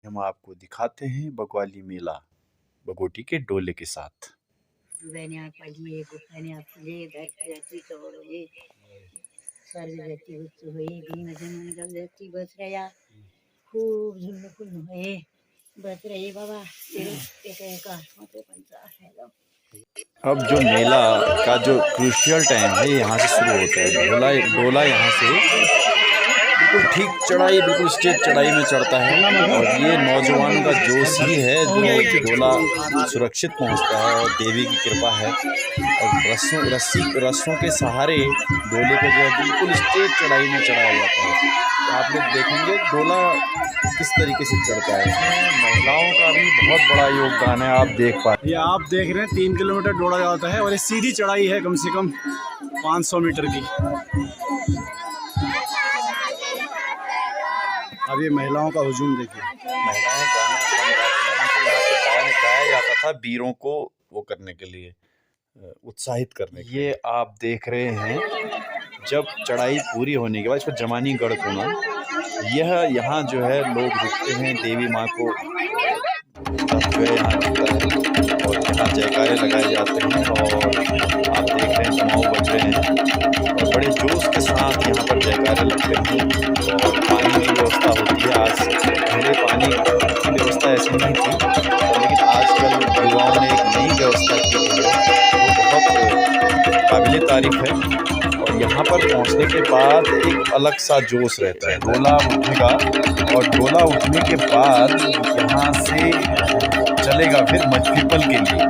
हम आपको दिखाते हैं बग्वाली मेला बगोटी के डोले के साथ। खूब झुल्लू फुल्लू है बस रही बाबा अब जो मेला का जो क्रूशियल टाइम है यहाँ से शुरू होता है। डोला यहाँ से बिल्कुल ठीक चढ़ाई, बिल्कुल स्टेट चढ़ाई में चढ़ता है और ये नौजवानों का जोश ही है जो डोला सुरक्षित पहुँचता है और देवी की कृपा है। और रस्सों के सहारे डोले को जो है बिल्कुल स्टेट चढ़ाई में चढ़ाया जाता है। तो आप लोग देखेंगे डोला किस तरीके से चढ़ता है। इसमें महिलाओं का भी बहुत बड़ा योगदान है। आप देख पा रहे हैं, आप देख रहे हैं 3 किलोमीटर दौड़ा जाता है और ये सीधी चढ़ाई है कम से कम 500 मीटर की। अब ये महिलाओं का हुजूम देखिए। महिलाएं गाना गाया जाता था वीरों को वो करने के लिए, उत्साहित करने के लिए। ये आप देख रहे हैं जब चढ़ाई पूरी होने के बाद इसको जमानी गढ़ कोना, यह यहाँ जो है लोग रुकते हैं, देवी माँ को जो है यहाँ दिखता है और यहाँ जयकारे लगाए जाते हैं और आप देख रहे हैं जमाव बज रहे हैं और बड़े जोश के साथ यहाँ पर जयकारे लगते हैं। और पानी की व्यवस्था होती है। आज पहले पानी की व्यवस्था ऐसी नहीं थी, लेकिन आजकल युवाओं ने एक नई व्यवस्था की है वो बहुत काबिले तारीफ है। और यहाँ पर पहुँचने के बाद एक अलग सा जोश रहता है। डोला उठेगा और डोला उठने के बाद यहाँ से चलेगा फिर मजपीपल के लिए।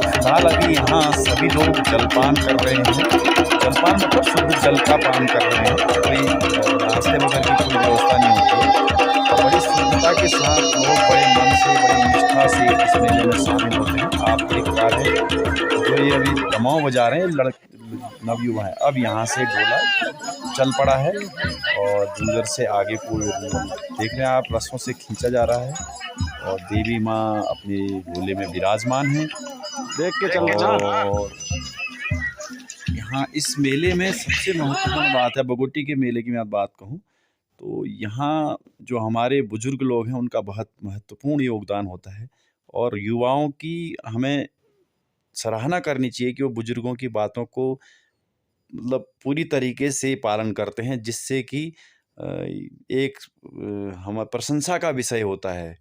फिलहाल अभी यहाँ सभी लोग जलपान कर रहे हैं। जलपान मतलब शुद्ध जल का पान कर रहे हैं। कोई नाश्ते वगैरह की कोई व्यवस्था नहीं होती और बड़ी शुद्धता के साथ लोग बड़े मन से, बड़ी निष्ठा से इस मेले में शामिल होते हैं। आप देख पा रहे हैं जो ये अभी दमाव बजा रहे हैं नवयुवा है। अब यहाँ से डोला चल पड़ा है और जूझर से आगे पूरे देख रहे हैं आप, रस्सों से खींचा जा रहा है और देवी माँ अपने डोले में विराजमान है। देख के चल रहा। और यहाँ इस मेले में सबसे महत्वपूर्ण बात है, बगोटी के मेले की मैं बात कहूँ तो यहाँ जो हमारे बुजुर्ग लोग हैं उनका बहुत महत्वपूर्ण योगदान होता है और युवाओं की हमें सराहना करनी चाहिए कि वो बुजुर्गों की बातों को मतलब पूरी तरीके से पालन करते हैं, जिससे कि एक हम प्रशंसा का विषय होता है।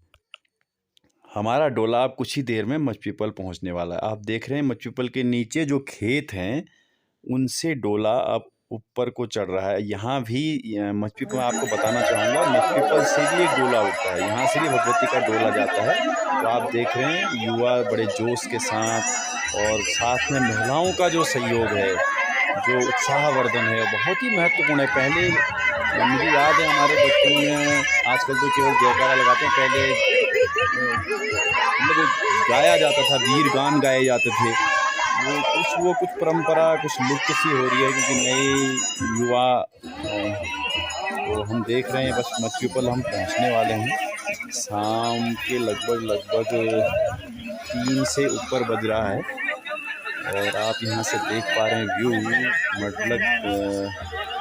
हमारा डोला अब कुछ ही देर में मजपीपल पहुंचने वाला है। आप देख रहे हैं मजपीपल के नीचे जो खेत हैं उनसे डोला अब ऊपर को चढ़ रहा है। यहाँ भी मजपीपल, आपको बताना चाहूँगा, मजपीपल से भी एक डोला उठता है, यहाँ से भी भगवती का डोला जाता है। तो आप देख रहे हैं युवा बड़े जोश के साथ और साथ में महिलाओं का जो सहयोग है, जो उत्साहवर्धन है, बहुत ही महत्वपूर्ण है। पहले मुझे याद है हमारे बचपन में, आजकल तो केवल जयकारा लगाते हैं, पहले मतलब गाया जाता था, वीर गान गाए जाते थे। वो कुछ परंपरा कुछ लुप्त सी हो रही है क्योंकि नए युवा तो हम देख रहे हैं। बस मजपीपल हम पहुंचने वाले हैं। शाम के लगभग 3 से ऊपर बज रहा है और आप यहाँ से देख पा रहे हैं व्यू मतलब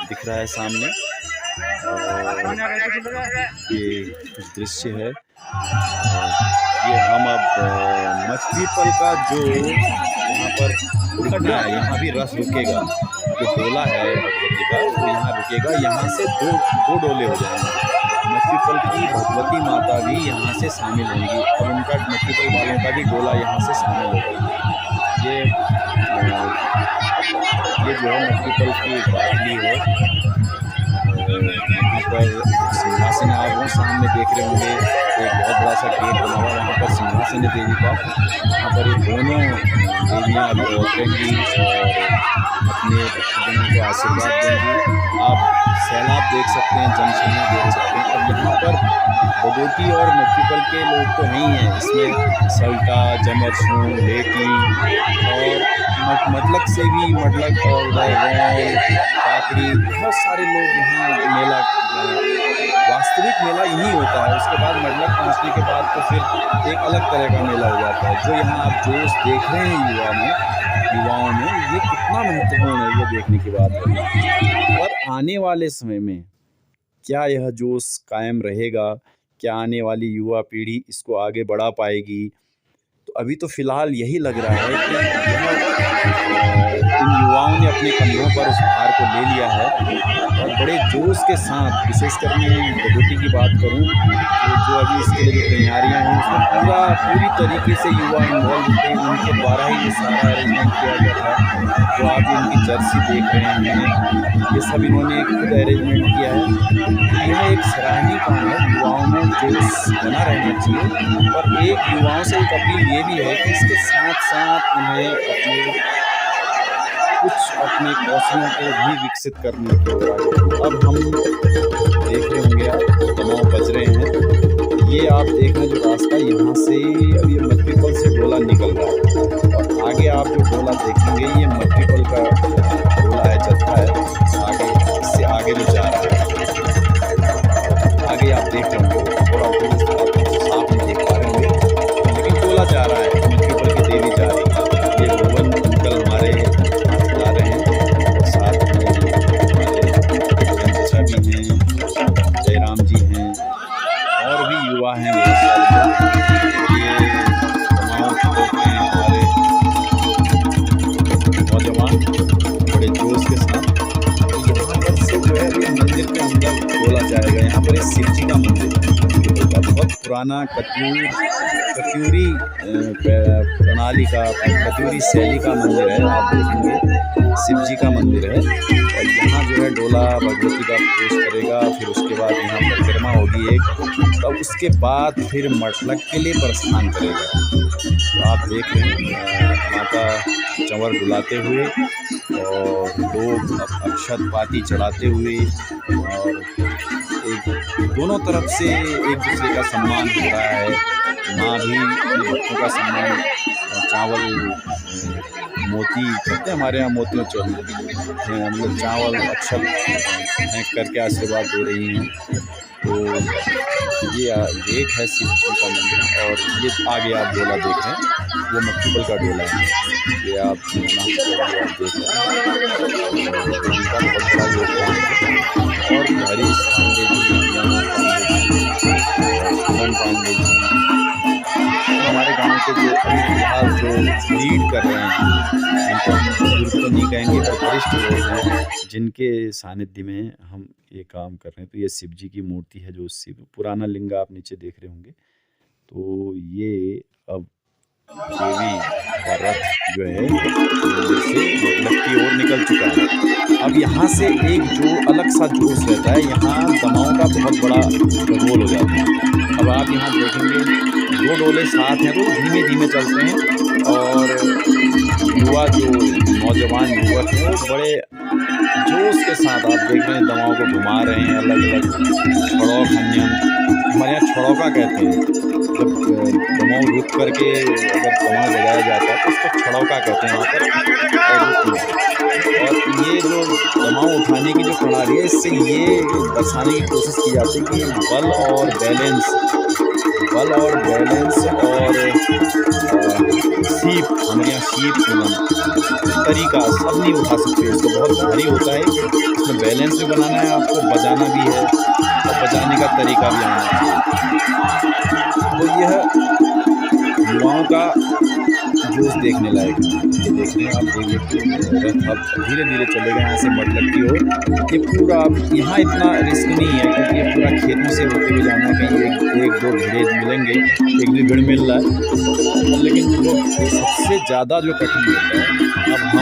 दिख रहा है सामने और ये कुछ दृश्य है। ये हम अब मजपीपल का जो यहाँ पर रुकना है, यहाँ भी रस रुकेगा, जो डोला है भगवती का वो यहाँ रुकेगा। यहाँ से दो डोले हो जाएंगे। मजपीपल की भगवती माता भी यहाँ से शामिल होंगी और उनका मजपीपल वालों का भी डोला यहाँ से शामिल होगा। ये जो है मजपीपल की बाटली है। यहाँ पर सिंहासन आप वो सामने देख रहे होंगे, एक बहुत बड़ा सा गेट बना हुआ, वहाँ पर सिंहासन है देवी का। यहाँ पर ये दोनों देवियाँ अभी उतरेंगी और अपने भक्तजनों को आशीर्वाद देंगी। आप सैलाब देख सकते हैं, जनसैन्य देख सकते हैं। अब यहाँ पर बगोटी और मजपीपल के लोग तो नहीं हैं, इसमें सल्टा, जमरसूं, लेटी और मतलब से भी मतलब और काकरी, बहुत सारे लोग यहाँ मेला, वास्तविक मेला यही होता है। उसके बाद मतलब पहुँचने के बाद तो फिर एक अलग तरह का मेला हो जाता है। जो यहाँ आप जोश देख रहे हैं युवाओं में, ये कितना महत्वपूर्ण है ये देखने की बात है। और आने वाले समय में क्या यह जोश कायम रहेगा, क्या आने वाली युवा पीढ़ी इसको आगे बढ़ा पाएगी। तो अभी तो फ़िलहाल यही लग रहा है कि इन युवाओं ने अपने कंधों पर उस भार को ले लिया है और बड़े जोश के साथ, विशेषकर मैं बगोटी की बात करूं तो जो अभी इसके लिए जो तैयारियां हैं उसमें पूरी तरीके से युवा इन्वॉल्व थे। उनके द्वारा ही ये सारा अरेंजमेंट किया गया था। जो आप इनकी जर्सी देख रहे हैं, ये सब इन्होंने खुद अरेंजमेंट किया है। यह एक सराहनीय काम है। युवाओं में जोश बना रहना चाहिए और एक युवाओं से एक अपील ये भी है कि इसके साथ साथ उन्हें अपने कौशलों को भी विकसित करने की ओर। अब हम देख रहे होंगे, आप दमाव बज रहे हैं। ये आप देख रहे हैं जो रास्ता यहाँ से अब ये मट्टीपल से डोला निकल रहा है और आगे आप जो डोला देखेंगे ये मट्टीपल का डोला है, जत्था है। आगे इससे आगे जो जा रहा है, आगे आप देख रहे होंगे, थोड़ा साफ नहीं देख पा रहे होंगे, लेकिन डोला जा रहा है। मट्टीपल की देवी जा रही है। ये भुवन अंकल हमारे जा रहे हैं और साथ में हमारे चाचा भी हैं, जयराम जी हैं और भी युवा हैं बहुत सारे। ये तमाम लोग हैं हमारे नौजवान, बड़े जोश के साथ। यहाँ पर से जो है ये मंदिर के अंदर बोला जाएगा। यहाँ पर एक शिव जी का मंदिर है, बहुत पुराना कत्यूरी प्रणाली का, कत्यूरी शैली का मंदिर है। आप देखेंगे शिव जी का मंदिर है और यहाँ जो है डोला भगवती का प्रवेश करेगा। फिर उसके बाद यहाँ परिक्रमा होगी एक, तब उसके बाद फिर मटलक के लिए प्रस्थान करेगा। तो आप देख रहे हैं माता चंवर डुलाते हुए और लोग अक्षत पाती चढ़ाते हुए और दोनों तरफ से एक दूसरे का सम्मान हो रहा है। माँ भी बच्चों का सम्मान, चावल मोती कहते हैं हमारे यहाँ, मोतियों मतलब चावल अक्षत फेंक करके आशीर्वाद दे रही हैं। तो ये एक है शिव जी का मंदिर और ये आगे आप डोला देख रहे हैं, वो मट्टीपल का डोला है। ये आप देख रहे हैं, उनका बहुत बड़ा योगदान है। और हरीश पांडे जी, सुमन पांडे जी हमारे गांव के जो फिलहाल जो लीड कर रहे हैं, जिनको हम बुजुर्ग तो नहीं कहेंगे पर वरिष्ठ लोग हैं, जिनके सानिध्य में हम ये काम कर रहे हैं। तो ये शिव जी की मूर्ति है, जो शिव पुराना लिंग आप नीचे देख रहे होंगे। तो ये अब देवी का रथ जो है मंदिर से मतलब की ओर निकल चुका है। अब यहाँ से एक जो अलग सा जोश रहता है, यहाँ दमाव का बहुत बड़ा रोल हो जाता है। अब आप यहाँ देखेंगे दो डोले साथ हैं तो धीमे धीमे चलते हैं और युवा जो नौजवान युवक हैं वो बड़े जोश के साथ आप देख रहे हैं दमाव को घुमा रहे हैं। अलग अलग छड़ौ खन्यन, हमारे यहाँ छड़ौका कहते हैं। जब दमाव रुक करके अगर दमाव बजाया जाता है तो उसको छड़ौका कहते हैं वहाँ पर। और ये जो दमाव उठाने की जो प्रणाली है, इससे ये दर्शाने की कोशिश की जाती है कि बल और बैलेंस और सीप, हमारे यहाँ सीप तरीका सब नहीं उठा सकते। इसको बहुत भारी होता है, इसमें बैलेंस भी बनाना है आपको, बजाना भी है और बजाने का तरीका भी आना चाहिए। तो यह युवाओं का जोश देखने लायक है। ये देखने आप देखिए रथ अब धीरे धीरे चलेगा यहाँ से मटलक की ओर। ये पूरा यहाँ इतना रिस्क नहीं है क्योंकि ये पूरा खेतों से होते हुए जाना है। कहीं एक दो भीड़े मिलेंगे, एक भी भीड़ मिल रहा है, लेकिन जो सबसे ज़्यादा जो कठिन होता है, अब हम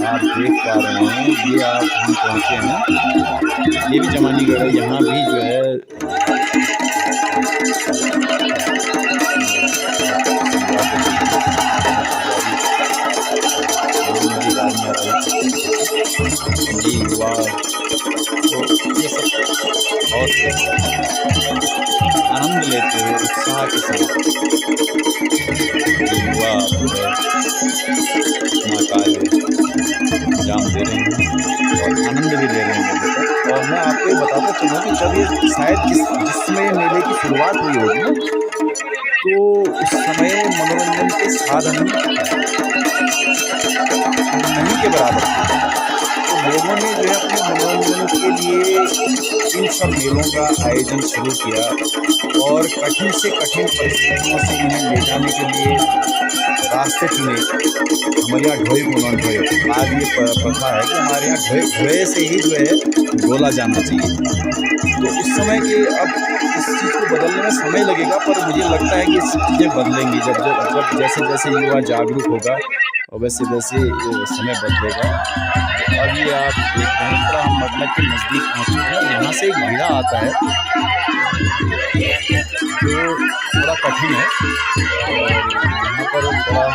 आप देख पा रहे हैं, ये आप हम पहुँचे हैं, ये भी जमानीगढ़ है। यहाँ भी जो है जी युवा, तो ये सब बहुत आनंद लेते हुए उत्साह के साथ युवा अपना कार्य अंजाम दे रहे हैं और आनंद भी ले रहे हैं मेले का। और मैं आपको ये बताता चलूँ कि जब ये शायद जिसमें मेले की शुरुआत हुई होगी तो उस समय मनोरंजन के साधन नहीं के बराबर थे। तो लोगों ने जो है अपने मनोरंजन के लिए इन सब मेलों का आयोजन शुरू किया और कठिन से कठिन परिस्थितियों से इन्हें ले जाने के लिए रास्ते चुने। हमारे यहाँ ढोई को नॉन ढोए, आज ये प्रथा है कि हमारे यहाँ ढोए से ही जो है डोला जाना चाहिए। तो इस समय के अब इस चीज़ को बदलने में समय लगेगा, पर मुझे लगता है कि चीज़ें बदलेंगी जब जैसे जैसे युवा जागरूक होगा और वैसे वैसे ये समय बदलेगा। तो अब ये आप देख रहे हैं थोड़ा हम मतलब के नज़दीक पहुँच चुके हैं। यहाँ से एक घीड़ा आता है जो थोड़ा कठिन है और यहाँ पर थोड़ा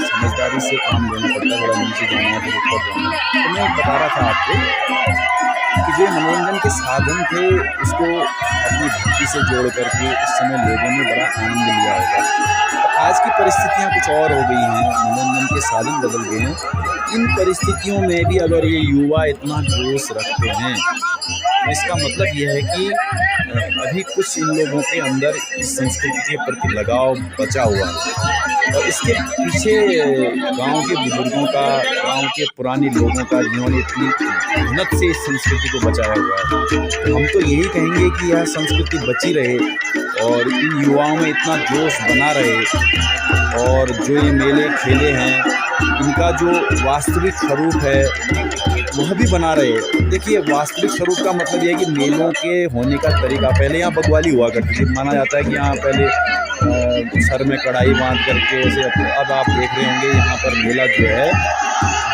समझदारी से काम लेना पड़ता है, थोड़ा नीचे जाना है फिर ऊपर जाना है। तो मैं बता रहा था आपको कि जो मनोरंजन के साधन थे उसको अपनी भक्ति से जोड़ करके उस समय लोगों ने बड़ा आनंद लिया होगा। आज की परिस्थितियाँ कुछ और हो गई हैं, मनोरंजन के साधन बदल गए हैं। इन परिस्थितियों में भी अगर ये युवा इतना जोश रखते हैं तो इसका मतलब यह है कि अभी कुछ इन लोगों के अंदर इस संस्कृति के प्रति लगाव बचा हुआ है और इसके पीछे गांव के बुजुर्गों का, गांव के पुराने लोगों का, जिन्होंने इतनी मेहनत से इस संस्कृति को बचाया हुआ है। तो हम तो यही कहेंगे कि यह संस्कृति बची रहे और इन युवाओं में इतना जोश बना रहे और जो ये मेले खेले हैं इनका जो वास्तविक स्वरूप है वह भी बना रहे। देखिए, वास्तविक स्वरूप का मतलब यह है कि मेलों के होने का तरीका, पहले यहाँ बग्वाली हुआ करती थी। माना जाता है कि यहाँ पहले सर में कढ़ाई बांध करके ऐसे, अब आप देख रहे होंगे यहाँ पर मेला जो है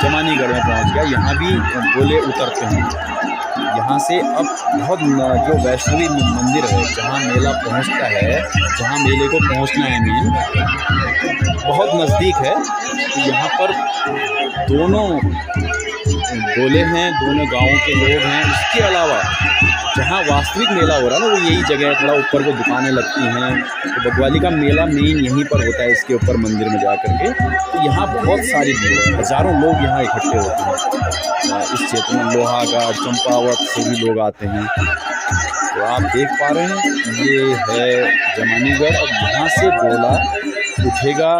जमानीगढ़ में पहुँच गया, यहाँ भी गोले उतरते हैं। यहाँ से अब बहुत जो वैष्णवी मंदिर है जहाँ मेला पहुँचता है, जहाँ मेले को पहुँचना है मेन बहुत नज़दीक है। तो यहाँ पर दोनों गोले हैं, दोनों गांवों के लोग हैं। इसके अलावा जहाँ वास्तविक मेला हो रहा है ना, वो यही जगह है, थोड़ा ऊपर को दुकानें लगती हैं। तो बग्वाली का मेला मेन यहीं पर होता है, इसके ऊपर मंदिर में जा करके। तो यहाँ बहुत सारी भीड़ है, हज़ारों लोग यहाँ इकट्ठे होते हैं। इस क्षेत्र में लोहागढ़, चंपावत से भी लोग आते हैं। तो आप देख पा रहे हैं ये है जमानीगढ़। अब यहाँ से गोला उठेगा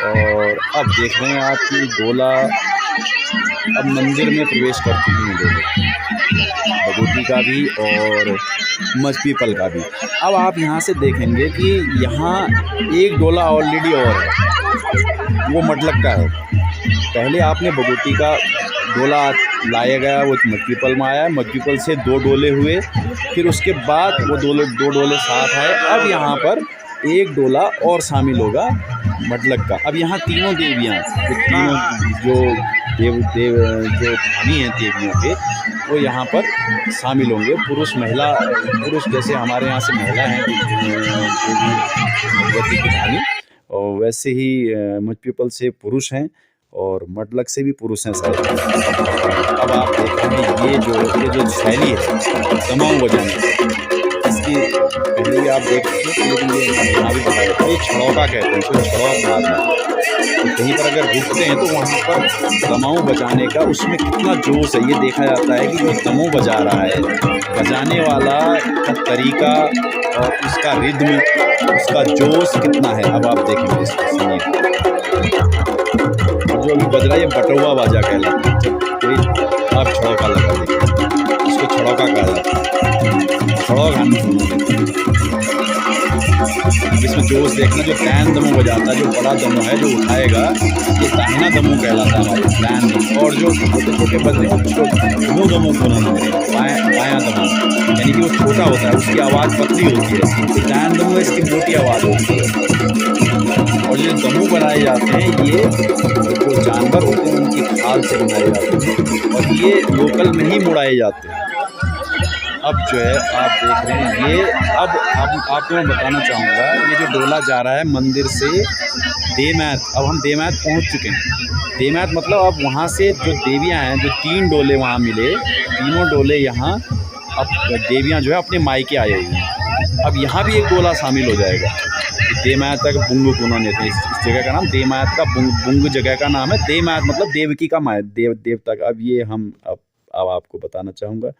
और अब देख रहे हैं आप कि गोला अब मंदिर में प्रवेश कर चुकी हैं लोग, भगवती का भी और मजपीपल का भी। अब आप यहाँ से देखेंगे कि यहाँ एक डोला ऑलरेडी और है, वो मटलक का है। पहले आपने भगवती का डोला लाया गया, वो मजपीपल में आया, मजपीपल से 2 डोले हुए, फिर उसके बाद वो दो डोले साथ आए। अब यहाँ पर एक डोला और शामिल होगा मटलक का। अब यहाँ तीनों देवियाँ, जो जो धामी हैं देवियों के, वो यहाँ पर शामिल होंगे। पुरुष महिला, पुरुष जैसे हमारे यहाँ से महिला हैं भगवती की धामी, और वैसे ही मजपीपल से पुरुष हैं और मटलक से भी पुरुष हैं शायद। अब आप देखेंगे ये जो शैली है दमाऊ बजाने, इसकी पहले भी आप देख सकते हैं, लेकिन ये यहाँ भी बताया जाता है, ये छड़ौका कहते हैं, इसको छड़ौक मारना। तो कहीं पर अगर रुकते हैं तो वहाँ पर दमाऊ बजाने का उसमें कितना जोश है ये देखा जाता है कि जो दमाऊ बजा रहा है, बजाने वाला का तरीका और उसका रिद्म, उसका जोश कितना है। अब आप देखेंगे इसको, सुनिए। जो अभी बज रहा है ये बटुआ बाजा कहलाता है। जब कोई आप छड़ौका लगा देखिए, इसको छड़ौका कहा जाता है। छड़ौका इसमें जोश देखना, जो पैन दमू बजाता है, जो बड़ा दमू है जो उठाएगा, ये दाहिना दमू कहलाता है हमारे पैन दमू। और जो छोटे छोटे बजने वो मुँह दमू बोलना बायां दमू, यानी कि वो छोटा होता है, उसकी आवाज़ पतली होती है। तो पैन दमू है, इसकी मोटी आवाज़ होती है। और ये दमू बनाए जाते हैं, ये जो जानवर होते हैं उनकी खाल से बनाए जाते हैं और ये लोकल में ही मुड़ाए जाते हैं। अब जो है आप देख रहे हैं ये, अब आपको मैं बताना चाहूँगा, ये जो डोला जा रहा है मंदिर से देमैत, अब हम देमैत पहुँच चुके हैं। देमैत मतलब अब वहाँ से जो देवियाँ हैं, जो 3 डोले वहाँ मिले, तीनों डोले यहाँ अब देवियाँ जो है अपने मायके आई हुई हैं। अब यहाँ भी एक डोला शामिल हो जाएगा। देमैत तक बुंग उन्होंने थे, इस जगह का नाम देमैत का बुंग जगह का नाम है। देमैत मतलब देवकी का माय, देवता का। अब ये हम अब आपको बताना चाहूँगा